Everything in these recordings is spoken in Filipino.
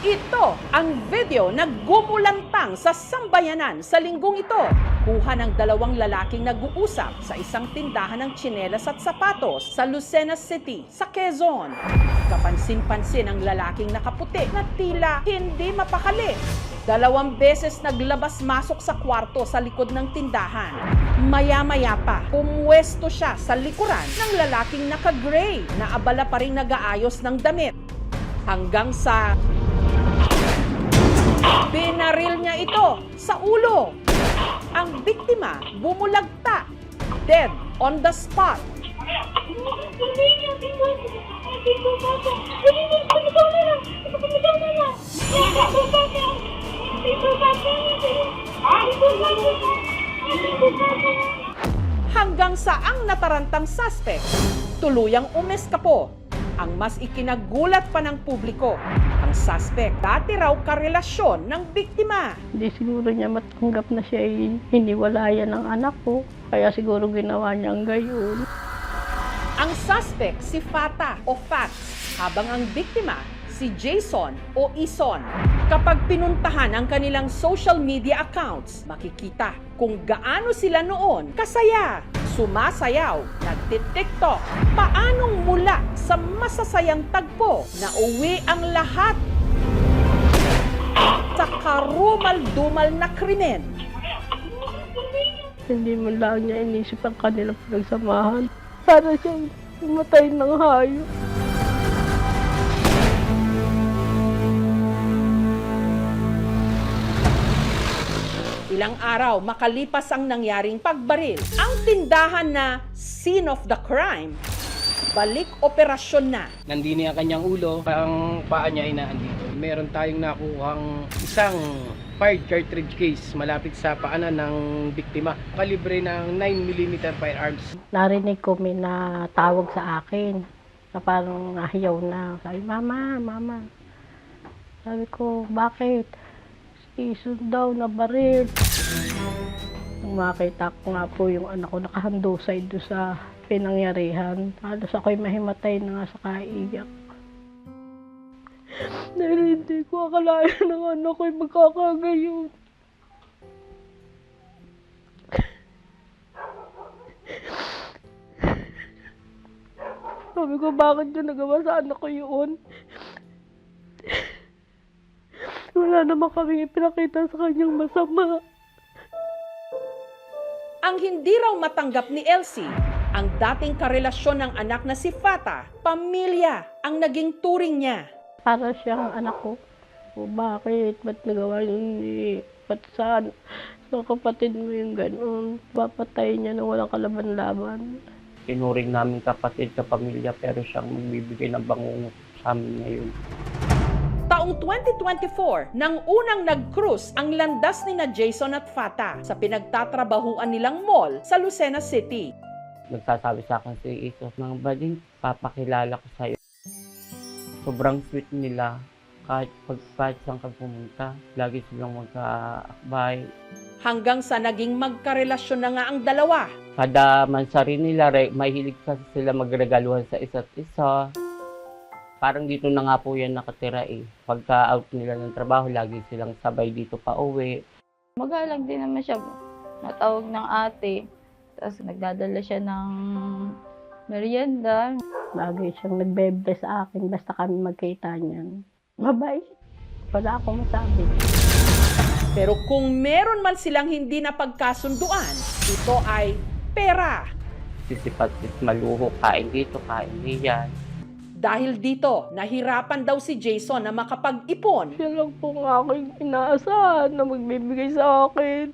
Ito ang video na gumulantang sa sambayanan sa linggong ito. Kuha ng dalawang lalaking nag-uusap sa isang tindahan ng tsinelas at sapatos sa Lucena City, sa Quezon. Kapansin-pansin ang lalaking nakaputi na tila hindi mapakali. 2 beses naglabas-masok sa kwarto sa likod ng tindahan. Maya-maya pa, pumwesto siya sa likuran ng lalaking naka-gray na abala pa rin nag-aayos ng damit. Hanggang sa binaril niya ito sa ulo. Ang biktima bumulagta, dead on the spot. Hanggang sa ang natarantang suspect tuluyang umeskapo. Ang mas ikinagulat pa ng publiko, ang suspect dati raw karelasyon ng biktima. Hindi siguro niya matanggap na siya ay hiniwalayan ng anak ko. Kaya siguro ginawa niyang gayon. Ang suspect si Fata o Fats, habang ang biktima si Jason o Ison. Kapag pinuntahan ang kanilang social media accounts, makikita kung gaano sila noon kasaya, sumasayaw, nagtitiktok. Paanong mula sa masasayang tagpo na uwi ang lahat sa karumal-dumal na krimen. Hindi man lang niya inisip ang kanilang pinagsamahan. Para siyang umatay ng hayop. Ilang araw makalipas ang nangyaring pagbaril, ang tindahan na scene of the crime, balik operasyon na. Nandini ang kanyang ulo, ang paa niya ay naandito. Meron tayong nakuhang isang fired cartridge case malapit sa paanan ng biktima. Kalibre ng 9mm firearms. Narinig ko may natawag sa akin na parang nahiyaw na. Sabi, Mama, Mama. Sabi ko, bakit? Ison daw na baril. Nung makita ko nga po yung anak ko nakahandusay doon sa pinangyarihan. Halos ako'y mahimatay na nga sa kaiiyak. Dahil hindi ko akalain ng anak ko'y magkakagayon. Sabi ko, bakit yun nagawa sa anak ko yun? Wala naman kami ipinakita sa kanyang masama. Ang hindi raw matanggap ni Elsie, ang dating karelasyon ng anak na si Fata, pamilya ang naging turing niya. Para siyang anak ko. O bakit? Ba't nagawa yun? Ba't saan? Sa kapatid mo yung gano'n? Papatay niya na walang kalaban-laban. Tinuring namin kapatid, kapamilya, pero siyang magbibigay ng bangungot sa amin ngayon. Taong 2024, nang unang nag-cruise ang landas ni na Jason at Fata sa pinagtatrabahuan nilang mall sa Lucena City. Nagsasabi sa akin si Isos ng bading, papakilala ko sa'yo. Sobrang sweet nila. Kahit saan ka pumunta, lagi silang magkaakbay. Hanggang sa naging magkarelasyon na nga ang dalawa. Kada mansari nila, mahilig kasi sila magregaluhan sa isa't isa. Parang dito na nga po yan nakatira eh. Pagka-out nila ng trabaho, lagi silang sabay dito pa uwi. Magalang din naman siya. Natawag ng ate. Tapos nagdadala siya ng merienda. Lagi siyang nagbe-bless sa akin basta kami magkita niyan. Mabait. Wala akong masabi. Pero kung meron man silang hindi napagkasunduan, ito ay pera. Sisipat-sis maluho, kain dito, kain diyan. Dahil dito, nahirapan daw si Jason na makapag-ipon. Siya lang po ang aking inaasahan na magbibigay sa akin.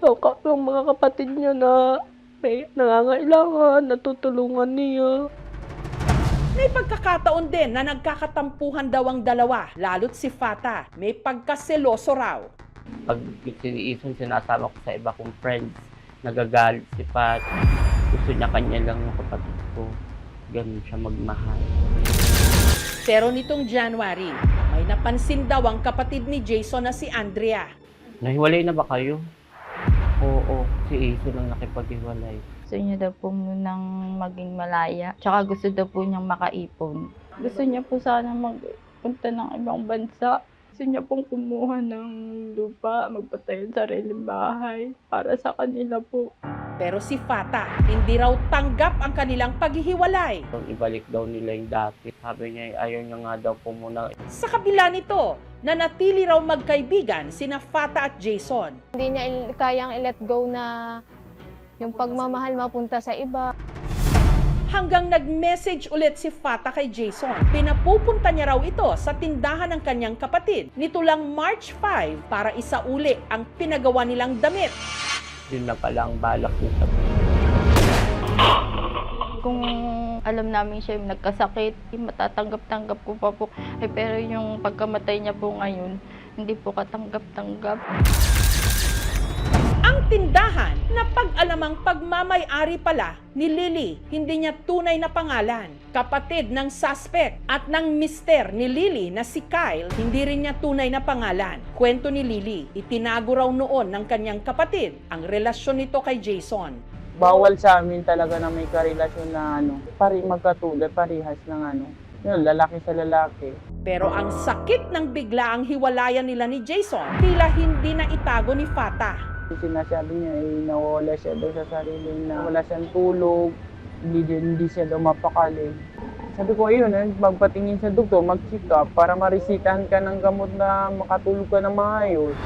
Ang mga kapatid niya na may nangangailangan, natutulungan niya. May pagkakataon din na nagkakatampuhan daw ang dalawa, lalo't si Fata. May pagkaseloso raw. Pag siniison, sinasama ko sa iba kong friends, nagagalit si Pat. Gusto niya kanya lang yung kapatid ko. Ganun siya magmahal. Pero nitong January, may napansin daw ang kapatid ni Jason na si Andrea. Nahiwalay na ba kayo? Oo, si Iso lang nakipaghiwalay. Gusto niya daw po munang maging malaya. Tsaka gusto daw po niyang makaipon. Gusto niya po sana punta ng ibang bansa. Gusto niya pong kumuha ng lupa, magpatayo ng sariling bahay para sa kanila po. Pero si Fata, hindi raw tanggap ang kanilang paghihiwalay. Kung ibalik daw nila yung dati, sabi niya ayaw niya nga daw po muna. Sa kabila nito, nanatili raw magkaibigan sina Fata at Jason. Hindi niya kayang i-let go na yung pagmamahal mapunta sa iba. Hanggang nag-message ulit si Fata kay Jason. Pinapupunta niya raw ito sa tindahan ng kanyang kapatid. Nito lang March 5 para isauli ang pinagawa nilang damit. Yun na pala ang balak nito. Kung alam namin siya yung nagkasakit, matatanggap-tanggap ko pa po. Pero yung pagkamatay niya po ngayon, hindi po katanggap-tanggap. Ang tindahan na pag-alamang pagmamay-ari pala ni Lily, hindi niya tunay na pangalan. Kapatid ng suspect at ng mister ni Lily na si Kyle, hindi rin niya tunay na pangalan. Kwento ni Lily, itinago raw noon ng kanyang kapatid ang relasyon nito kay Jason. Bawal sa amin talaga na may karelasyon na magkatulad, parehas ng yun, lalaki sa lalaki. Pero ang sakit ng biglaang hiwalayan nila ni Jason, tila hindi na itago ni Fata. Sinasabi niya nawala siya daw sa sarili na wala siyang tulog, hindi siya daw mapakali. Sabi ko, ayun, magpatingin sa doktor, mag-check up para maresitahan ka ng gamot na makatulog ka ng maayos.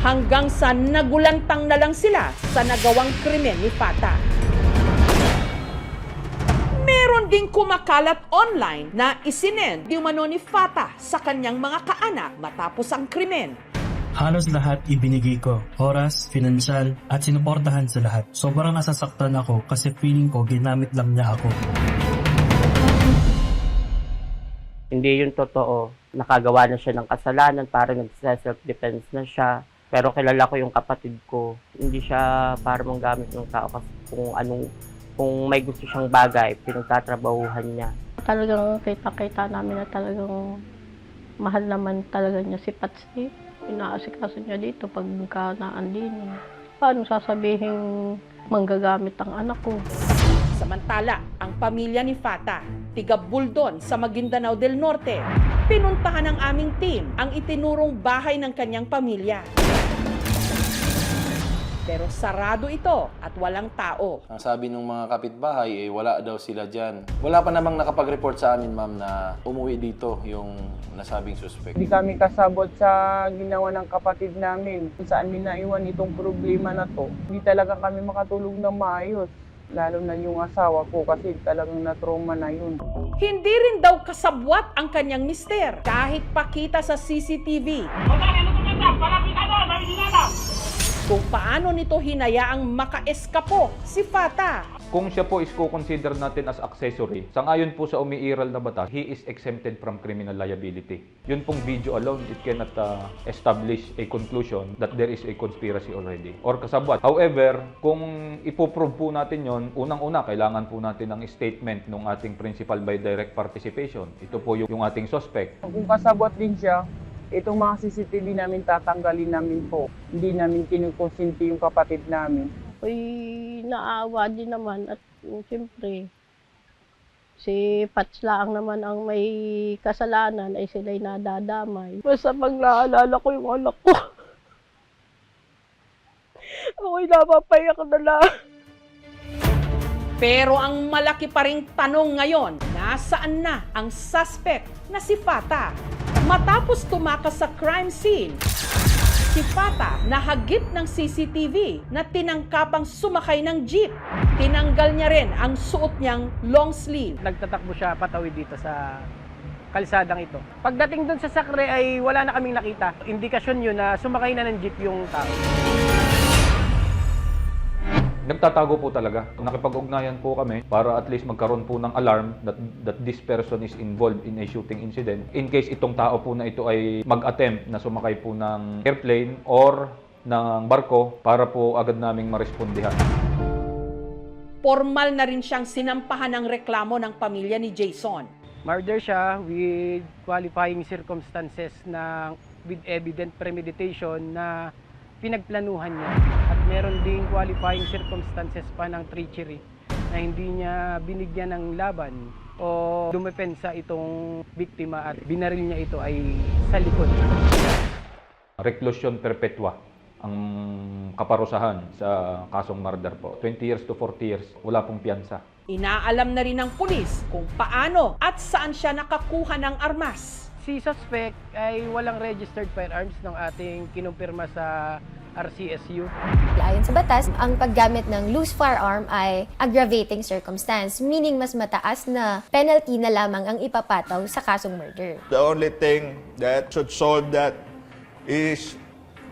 Hanggang sa nagulantang na lang sila sa nagawang krimen ni Fata. Meron ding kumakalat online na isinend di umano ni Fata sa kanyang mga kaanak matapos ang krimen. Halos lahat ibinigay ko. Oras, pinansyal, at sinuportahan sa lahat. Sobrang nasasaktan ako kasi feeling ko ginamit lang niya ako. Hindi yun totoo. Nakagawa na siya ng kasalanan, parang nag-self-defense na siya. Pero kilala ko yung kapatid ko. Hindi siya para manggamit ng tao kasi kung may gusto siyang bagay, pinagtatrabahuhan niya. Talagang kita-kita namin na talagang mahal naman talaga niya si Patsy. Inaasikaso niya dito pagka naandin. Paano sasabihin manggagamit ang anak ko? Samantala, ang pamilya ni Fata, tiga Buldon sa Maguindanao del Norte, pinuntahan ng aming team ang itinurong bahay ng kanyang pamilya. Pero sarado ito at walang tao. Ang sabi ng mga kapitbahay, wala daw sila dyan. Wala pa namang nakapag-report sa amin, ma'am, na umuwi dito yung nasabing suspect. Hindi kami kasabot sa ginawa ng kapatid namin. Kung saan minaiwan itong problema na to, hindi talaga kami makatulog ng maayos. Lalo na yung asawa ko kasi talagang na-trauma na yun. Hindi rin daw kasabwat ang kanyang mister kahit pakita sa CCTV. Kung paano nito hinayaang maka-eskapo si Fata. Kung siya po is co-consider natin as accessory, sangayon po sa umiiral na batas, he is exempted from criminal liability. Yun pong video alone, it cannot establish a conclusion that there is a conspiracy already or kasabwat. However, kung ipoprove po natin yon, unang-una, kailangan po natin ng statement ng ating principal by direct participation. Ito po yung ating suspect. Kung kasabot din siya, itong mga CCTV namin tatanggalin namin po. Hindi namin kinukonsinti yung kapatid namin. Uy, naawa din naman at siyempre, si Pats lang naman ang may kasalanan ay sila'y nadadamay. Basta pag naalala ko yung anak ko, ako'y napapayak na lang. Pero ang malaki pa ring tanong ngayon, nasaan na ang suspect na si Fata? Matapos tumakas sa crime scene, si Fata nahagip ng CCTV na tinangkapang sumakay ng jeep. Tinanggal niya rin ang suot niyang long sleeve. Nagtatakbo siya patawid dito sa kalsadang ito. Pagdating doon sa sakre ay wala na kaming nakita. Indikasyon yun na sumakay na ng jeep yung tao. Nagtatago po talaga. Nakipag-ugnayan po kami para at least magkaroon po ng alarm that this person is involved in a shooting incident. In case itong tao po na ito ay mag-attempt na sumakay po ng airplane or ng barko para po agad naming marespondihan. Formal na rin siyang sinampahan ng reklamo ng pamilya ni Jason. Murder siya with qualifying circumstances na with evident premeditation na pinagplanuhan niya. At meron ding qualifying circumstances pa ng treachery na hindi niya binigyan ng laban o dumepensa itong biktima at binaril niya ito ay sa likod. Reclusion perpetua ang kaparusahan sa kasong murder po. 20 years to 40 years, wala pong piyansa. Inaalam na rin ng pulis kung paano at saan siya nakakuha ng armas. Si suspect ay walang registered firearms ng ating kinumpirma sa RCSU. Ayon sa batas, ang paggamit ng loose firearm ay aggravating circumstance, meaning mas mataas na penalty na lamang ang ipapataw sa kasong murder. The only thing that should solve that is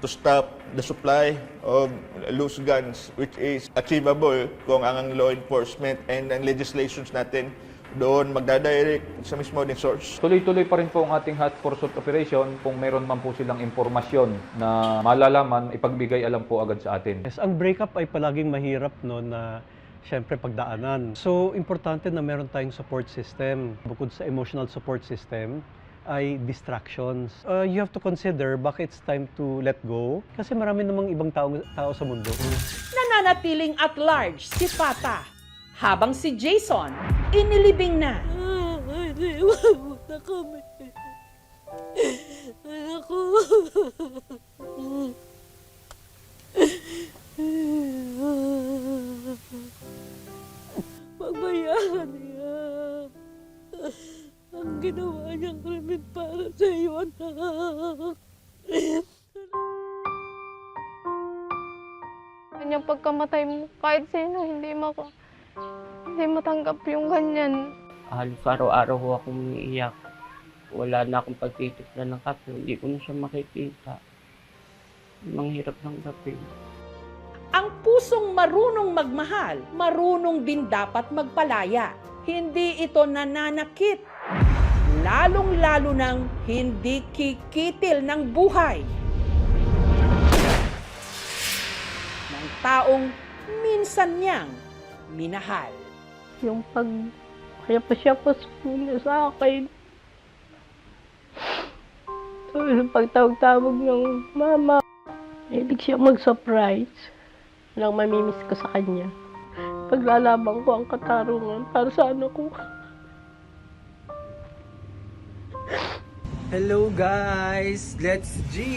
to stop the supply of loose guns, which is achievable kung ang law enforcement and ang legislations natin doon magdadirect sa mismo din source. Tuloy-tuloy pa rin po ang ating hot pursuit operation. Kung meron man po silang impormasyon na malalaman, ipagbigay alam po agad sa atin. Yes, ang breakup ay palaging mahirap no na siyempre pagdaanan. So importante na meron tayong support system. Bukod sa emotional support system ay distractions. You have to consider baka it's time to let go kasi marami namang ibang tao sa mundo. Nananatiling at large si Pata, habang si Jason inilibing na. Pagbayaan niya. Ang ginawa niyang krimen para sa iyo, anak. Yung pagkamatay mo, kahit sino, hindi matanggap yung ganyan. Halos araw-araw ho akong umiiyak. Wala na akong pagtitimpla ng kape. Hindi ko na siya makikita. Manghirap ng kape. Ang pusong marunong magmahal, marunong din dapat magpalaya. Hindi ito nananakit. Lalong-lalo nang hindi kikitil ng buhay ng taong minsan niyang minahal. Yung kaya pa siya niya sa akin. So, yung pagtawag-tawag ng mama, hilig siya mag-surprise. Lang mamimiss ko sa kanya. Paglalaban ko ang katarungan para sa ano ko. Hello guys! Let's G!